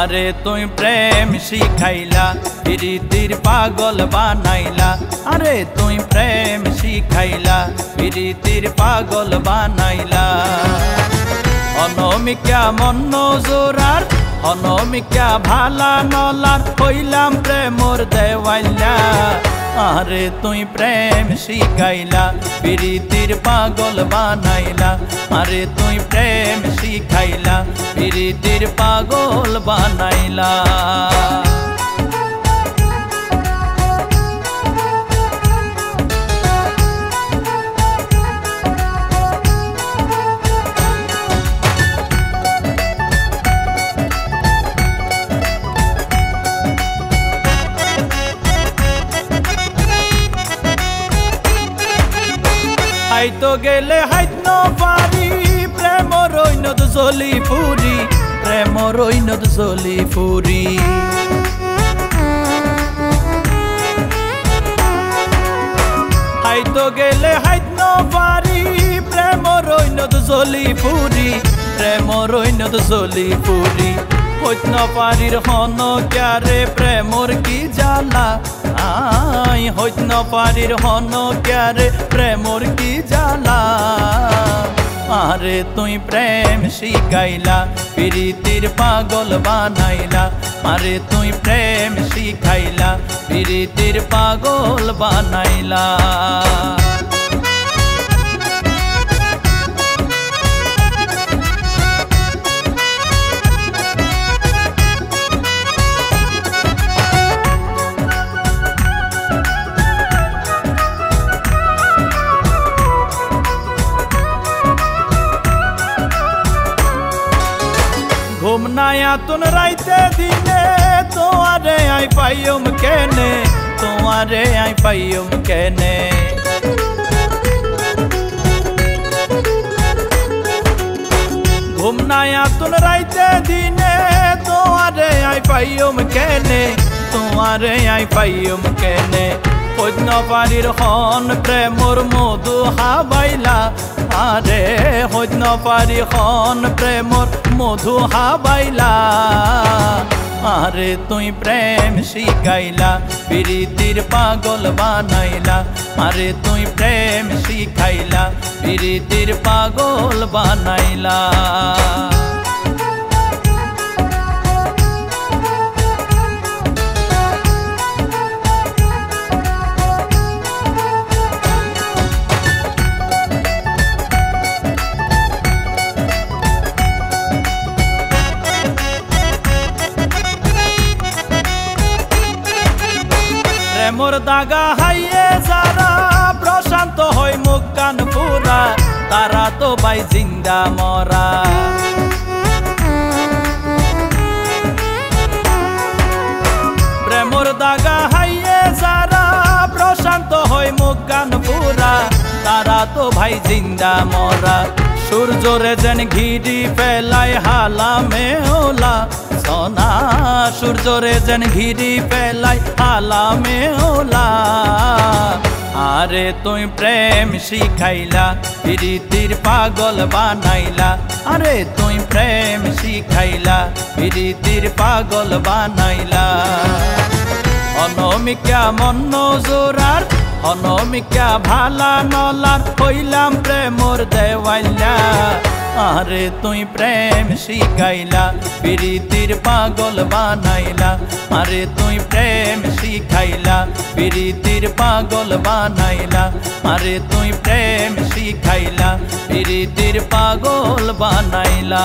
আরে তুই প্রেম শিখাইলা প্রীতির পাগল বানাইলা আরে তুই প্রেম শিখাইলা প্রীতির পাগল বানাইলা অনমিকা মন জোরার অনমিকা ভালা নলার হইলাম প্রেমর দেওয়াইলা আরে তুই প্রেম শিখাইলা প্রীতির পাগল বানাইলা আরে তুই প্রেম শিখাইলা প্রীতির পাগল বানাইলা হাইতো গেলে হাইত পারি প্রেম রইনত জলি ফুরি প্রেম রইনত জলি ফুরি হাইতো গেলে হাইত পারি প্রেম রইনত জলি ফুরি প্রেম রইনত জলি ফুরি হইত পারির হন ক্যারে প্রেমর কি জ্বালা আই হইত পারির হন ক্যারে প্রেমর কি জ্বালা আরে তুই প্রেম শিখাইলা প্রীতির পাগল বানাইলা আরে তুই প্রেম শিখাইলা প্রীতির পাগল বানাইলা ঘুম নায়া তুন রাইতে দিনে তোমারে আই পাইম কেনে তোমারে আই পাইম কেনে ঘুম নায়া তুন রাইতে দিনে তোমারে আই পাইম কেনে তোমারে আই পাইম কেনে হইত পারির হন প্রেমর মধু হাবাইলা আরে হইত পারি হন প্রেমর মধু হাবাইলা আরে তুই প্রেম শিখাইলা প্রীতির পাগল বানাইলা আরে তুই প্রেম শিখাইলা প্রীতির পাগল বানাইলা প্রেমর দাগা হাইয়ে যারা প্রশান্ত হয় মুখ কান পুরা তারা তো ভাই জিন্দা মরা প্রেমর দাগা হাইয়ে যারা প্রশান্ত হয় মুখ কান পুরা তারা তো ভাই জিন্দা মরা সূর্যরে যেন ঘিরি পেলাই হালা মেওলা সোনা সূর্যরে যেন ঘিরি পেলাই হালা মেওলা আরে তুই প্রেম শিখাইলা প্রীতির পাগল বানাইলা আরে তুই প্রেম শিখাইলা প্রীতির পাগল বানাইলা অনমিকা মন জোরার অনমিকা ভালা নলার হইলাম প্রেমর দেওয়াইলা আরে তুই প্রেম শিখাইলা প্রীতির পাগল বানাইলা আরে তুই প্রেম শিখাইলা প্রীতির পাগল বানাইলা আরে তুই প্রেম শিখাইলা প্রীতির পাগল বানাইলা।